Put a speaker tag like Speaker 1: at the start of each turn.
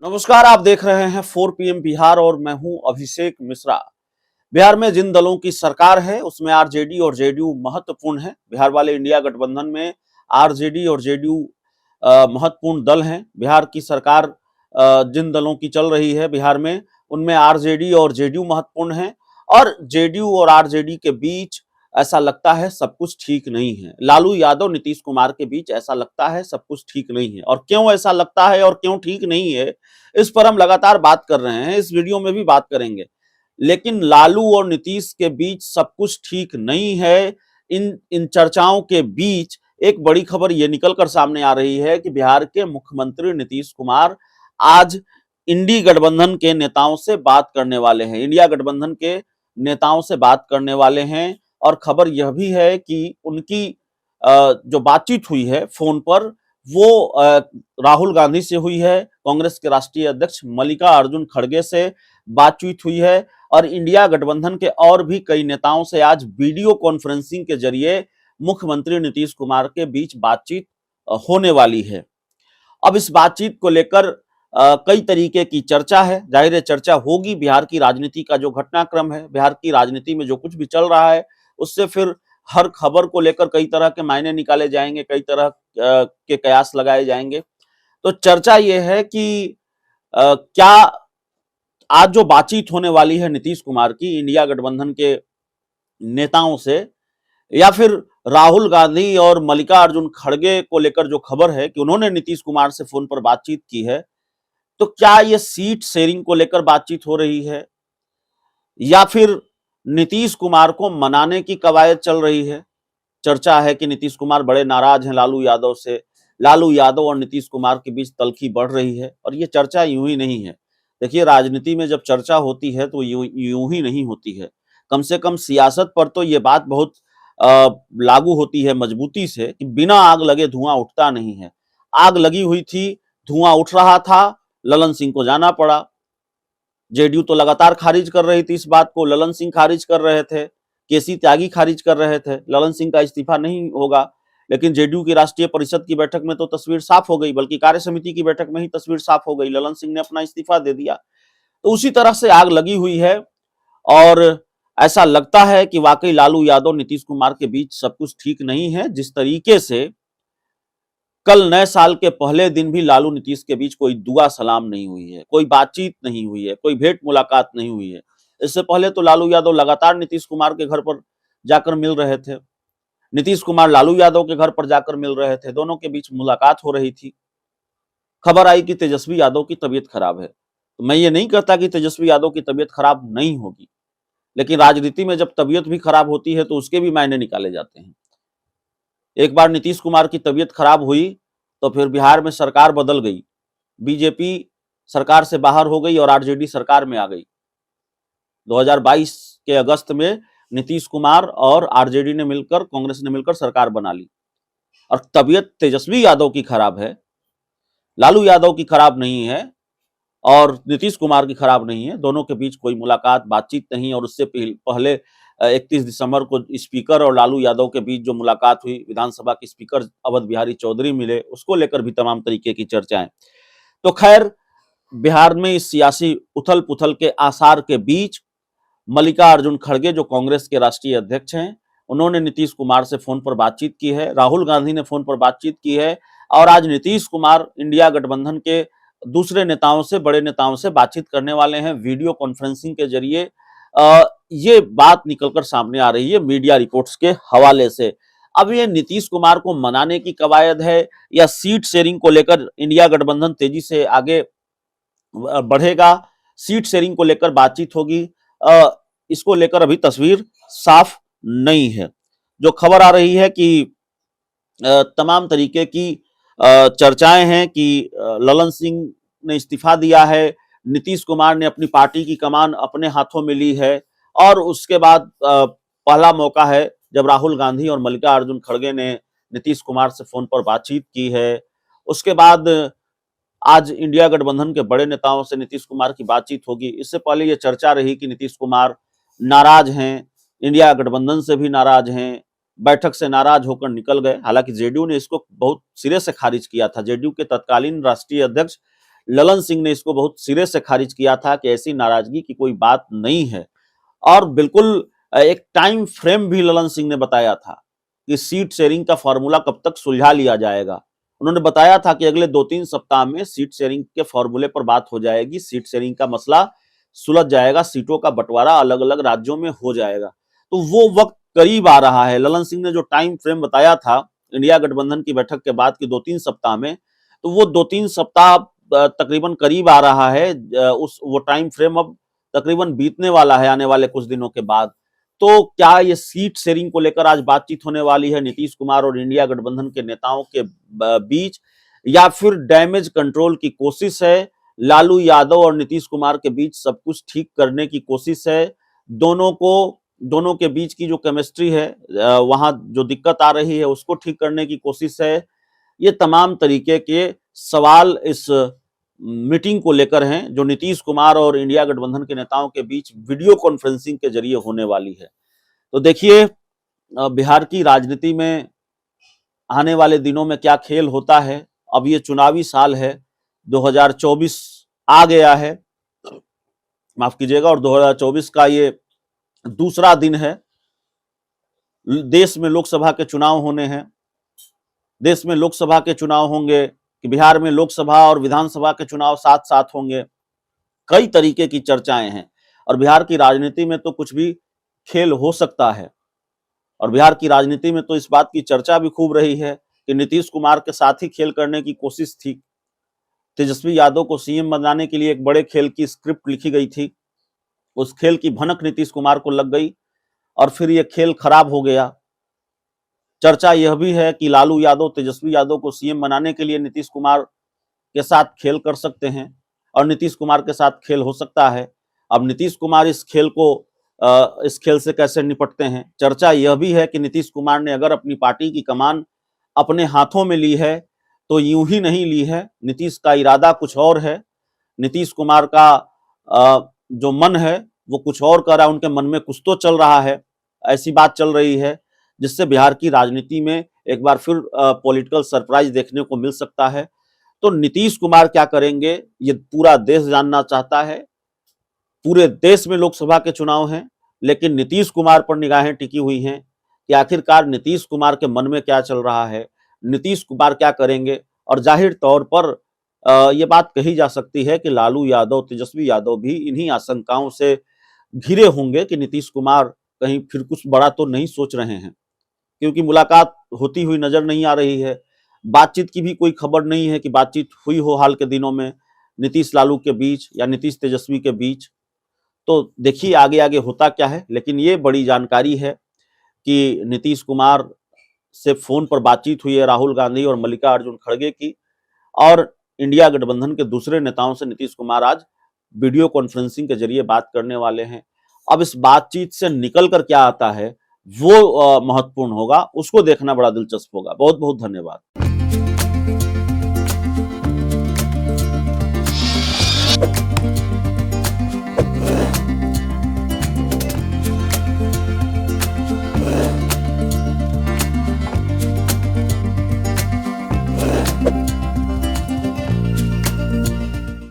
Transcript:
Speaker 1: नमस्कार, आप देख रहे हैं 4 PM बिहार और मैं हूं अभिषेक मिश्रा। बिहार में जिन दलों की सरकार है उसमें आरजेडी और जेडीयू महत्वपूर्ण है। बिहार वाले इंडिया गठबंधन में आरजेडी और जेडीयू महत्वपूर्ण दल हैं। बिहार की सरकार जिन दलों की चल रही है बिहार में उनमें आरजेडी और जेडीयू महत्वपूर्ण है और जेडीयू और आरजेडी के बीच ऐसा लगता है सब कुछ ठीक नहीं है। लालू यादव नीतीश कुमार के बीच ऐसा लगता है सब कुछ ठीक नहीं है और क्यों ऐसा लगता है और क्यों ठीक नहीं है इस पर हम लगातार बात कर रहे हैं। इस वीडियो में भी बात करेंगे, लेकिन लालू और नीतीश के बीच सब कुछ ठीक नहीं है। इन इन चर्चाओं के बीच एक बड़ी खबर ये निकलकर सामने आ रही है कि बिहार के मुख्यमंत्री नीतीश कुमार आज इंडी गठबंधन के नेताओं से बात करने वाले हैं, इंडिया गठबंधन के नेताओं से बात करने वाले हैं। और खबर यह भी है कि उनकी जो बातचीत हुई है फोन पर वो राहुल गांधी से हुई है, कांग्रेस के राष्ट्रीय अध्यक्ष मल्लिकार्जुन खड़गे से बातचीत हुई है और इंडिया गठबंधन के और भी कई नेताओं से आज वीडियो कॉन्फ्रेंसिंग के जरिए मुख्यमंत्री नीतीश कुमार के बीच बातचीत होने वाली है। अब इस बातचीत को लेकर कई तरीके की चर्चा है, जाहिर है चर्चा होगी। बिहार की राजनीति का जो घटनाक्रम है, बिहार की राजनीति में जो कुछ भी चल रहा है उससे फिर हर खबर को लेकर कई तरह के मायने निकाले जाएंगे, कई तरह के कयास लगाए जाएंगे। तो चर्चा यह है कि क्या आज जो बातचीत होने वाली है नीतीश कुमार की इंडिया गठबंधन के नेताओं से, या फिर राहुल गांधी और मल्लिकार्जुन खड़गे को लेकर जो खबर है कि उन्होंने नीतीश कुमार से फोन पर बातचीत की है, तो क्या ये सीट शेयरिंग को लेकर बातचीत हो रही है या फिर नीतीश कुमार को मनाने की कवायद चल रही है। चर्चा है कि नीतीश कुमार बड़े नाराज हैं लालू यादव से, लालू यादव और नीतीश कुमार के बीच तल्खी बढ़ रही है और ये चर्चा यूं ही नहीं है। देखिए, राजनीति में जब चर्चा होती है तो यूं ही नहीं होती है। कम से कम सियासत पर तो ये बात बहुत लागू होती है मजबूती से कि बिना आग लगे धुआं उठता नहीं है। आग लगी हुई थी, धुआं उठ रहा था, ललन सिंह को जाना पड़ा। जेडीयू तो लगातार खारिज कर रही थी इस बात को, ललन सिंह खारिज कर रहे थे, केसी त्यागी खारिज कर रहे थे, ललन सिंह का इस्तीफा नहीं होगा। लेकिन जेडीयू की राष्ट्रीय परिषद की बैठक में तो तस्वीर साफ हो गई, बल्कि कार्य समिति की बैठक में ही तस्वीर साफ हो गई, ललन सिंह ने अपना इस्तीफा दे दिया। तो उसी तरह से आग लगी हुई है और ऐसा लगता है कि वाकई लालू यादव नीतीश कुमार के बीच सब कुछ ठीक नहीं है। जिस तरीके से कल नए साल के पहले दिन भी लालू नीतीश के बीच कोई दुआ सलाम नहीं हुई है, कोई बातचीत नहीं हुई है, कोई भेंट मुलाकात नहीं हुई है। इससे पहले तो लालू यादव लगातार नीतीश कुमार के घर पर जाकर मिल रहे थे, नीतीश कुमार लालू यादव के घर पर जाकर मिल रहे थे, दोनों के बीच मुलाकात हो रही थी। खबर आई कि तेजस्वी यादव की तबीयत खराब है। तो मैं ये नहीं कहता कि तेजस्वी यादव की तबीयत खराब नहीं होगी, लेकिन राजनीति में जब तबीयत भी खराब होती है तो उसके भी मायने निकाले जाते हैं। एक बार नीतीश कुमार की तबीयत खराब हुई तो फिर बिहार में सरकार बदल गई, बीजेपी सरकार से बाहर हो गई और आरजेडी सरकार में आ गई। 2022 के अगस्त में नीतीश कुमार और आरजेडी ने मिलकर, कांग्रेस ने मिलकर सरकार बना ली और तबीयत तेजस्वी यादव की खराब है, लालू यादव की खराब नहीं है और नीतीश कुमार की खराब नहीं है। दोनों के बीच कोई मुलाकात, बातचीत नहीं। और उससे पहले 31 दिसंबर को स्पीकर और लालू यादव के बीच जो मुलाकात हुई, विधानसभा के स्पीकर अवध बिहारी चौधरी मिले, उसको लेकर भी तमाम तरीके की चर्चाएं। तो खैर, बिहार में इस सियासी उथल पुथल के आसार के बीच मल्लिकार्जुन खड़गे जो कांग्रेस के राष्ट्रीय अध्यक्ष हैं, उन्होंने नीतीश कुमार से फोन पर बातचीत की है, राहुल गांधी ने फोन पर बातचीत की है और आज नीतीश कुमार इंडिया गठबंधन के दूसरे नेताओं से, बड़े नेताओं से बातचीत करने वाले हैं वीडियो कॉन्फ्रेंसिंग के जरिए। ये बात निकलकर सामने आ रही है मीडिया रिपोर्ट्स के हवाले से। अब ये नीतीश कुमार को मनाने की कवायद है या सीट शेयरिंग को लेकर इंडिया गठबंधन तेजी से आगे बढ़ेगा, सीट शेयरिंग को लेकर बातचीत होगी, इसको लेकर अभी तस्वीर साफ नहीं है। जो खबर आ रही है कि तमाम तरीके की चर्चाएं हैं कि ललन सिंह ने इस्तीफा दिया है, नीतीश कुमार ने अपनी पार्टी की कमान अपने हाथों में ली है और उसके बाद पहला मौका है जब राहुल गांधी और मल्लिकार्जुन खड़गे ने नीतीश कुमार से फोन पर बातचीत की है। उसके बाद आज इंडिया गठबंधन के बड़े नेताओं से नीतीश कुमार की बातचीत होगी। इससे पहले यह चर्चा रही कि नीतीश कुमार नाराज हैं, इंडिया गठबंधन से भी नाराज हैं, बैठक से नाराज होकर निकल गए। हालांकि जेडीयू ने इसको बहुत सिरे से खारिज किया था। जेडीयू के तत्कालीन राष्ट्रीय अध्यक्ष ललन सिंह ने इसको बहुत सिरे से खारिज किया था कि ऐसी नाराजगी की कोई बात नहीं है। और बिल्कुल एक टाइम फ्रेम भी ललन सिंह ने बताया था कि सीट शेयरिंग का फॉर्मूला कब तक सुलझा लिया जाएगा। उन्होंने बताया था कि अगले 2-3 सप्ताह में सीट शेयरिंग के फॉर्मूले पर बात हो जाएगी, सीट शेयरिंग का मसला सुलझ जाएगा, सीटों का बंटवारा अलग अलग राज्यों में हो जाएगा। तो वो वक्त करीब आ रहा है। ललन सिंह ने जो टाइम फ्रेम बताया था इंडिया गठबंधन की बैठक के बाद की 2-3 सप्ताह में, तो वो 2-3 सप्ताह तकरीबन करीब आ रहा है। उस वो टाइम फ्रेम अब तकरीबन बीतने वाला है आने वाले कुछ दिनों के बाद। तो क्या ये सीट शेयरिंग को लेकर आज बातचीत होने वाली है नीतीश कुमार और इंडिया गठबंधन के नेताओं के बीच, या फिर डैमेज कंट्रोल की कोशिश है, लालू यादव और नीतीश कुमार के बीच सब कुछ ठीक करने की कोशिश है, दोनों के बीच की जो केमिस्ट्री है, वहां जो दिक्कत आ रही है उसको ठीक करने की कोशिश है? ये तमाम तरीके के सवाल इस मीटिंग को लेकर हैं जो नीतीश कुमार और इंडिया गठबंधन के नेताओं के बीच वीडियो कॉन्फ्रेंसिंग के जरिए होने वाली है। तो देखिए बिहार की राजनीति में आने वाले दिनों में क्या खेल होता है। अब ये चुनावी साल है, 2024 आ गया है, माफ कीजिएगा, और 2024 का ये दूसरा दिन है। देश में लोकसभा के चुनाव होने हैं, देश में लोकसभा के चुनाव होंगे कि बिहार में लोकसभा और विधानसभा के चुनाव साथ साथ होंगे। कई तरीके की चर्चाएं हैं और बिहार की राजनीति में तो कुछ भी खेल हो सकता है। और बिहार की राजनीति में तो इस बात की चर्चा भी खूब रही है कि नीतीश कुमार के साथ ही खेल करने की कोशिश थी। तेजस्वी यादव को सीएम बनाने के लिए एक बड़े खेल की स्क्रिप्ट लिखी गई थी, उस खेल की भनक नीतीश कुमार को लग गई और फिर यह खेल खराब हो गया। चर्चा यह भी है कि लालू यादव तेजस्वी यादव को सीएम बनाने के लिए नीतीश कुमार के साथ खेल कर सकते हैं और नीतीश कुमार के साथ खेल हो सकता है। अब नीतीश कुमार इस खेल से कैसे निपटते हैं? चर्चा यह भी है कि नीतीश कुमार ने अगर अपनी पार्टी की कमान अपने हाथों में ली है तो यूं ही नहीं ली है, नीतीश का इरादा कुछ और है। नीतीश कुमार का जो मन है वो कुछ और कर रहा है, उनके मन में कुछ तो चल रहा है, ऐसी बात चल रही है जिससे बिहार की राजनीति में एक बार फिर पॉलिटिकल सरप्राइज देखने को मिल सकता है। तो नीतीश कुमार क्या करेंगे ये पूरा देश जानना चाहता है। पूरे देश में लोकसभा के चुनाव हैं, लेकिन नीतीश कुमार पर निगाहें टिकी हुई हैं कि आखिरकार नीतीश कुमार के मन में क्या चल रहा है, नीतीश कुमार क्या करेंगे। और जाहिर तौर पर ये बात कही जा सकती है कि लालू यादव तेजस्वी यादव भी इन्हीं आशंकाओं से घिरे होंगे कि नीतीश कुमार कहीं फिर कुछ बड़ा तो नहीं सोच रहे हैं, क्योंकि मुलाकात होती हुई नजर नहीं आ रही है। बातचीत की भी कोई खबर नहीं है कि बातचीत हुई हो हाल के दिनों में नीतीश लालू के बीच या नीतीश तेजस्वी के बीच। तो देखिए आगे आगे होता क्या है, लेकिन ये बड़ी जानकारी है कि नीतीश कुमार से फोन पर बातचीत हुई है राहुल गांधी और मल्लिकार्जुन खड़गे की, और इंडिया गठबंधन के दूसरे नेताओं से नीतीश कुमार आज वीडियो कॉन्फ्रेंसिंग के जरिए बात करने वाले हैं। अब इस बातचीत से निकल कर क्या आता है वो महत्वपूर्ण होगा, उसको देखना बड़ा दिलचस्प होगा। बहुत बहुत धन्यवाद।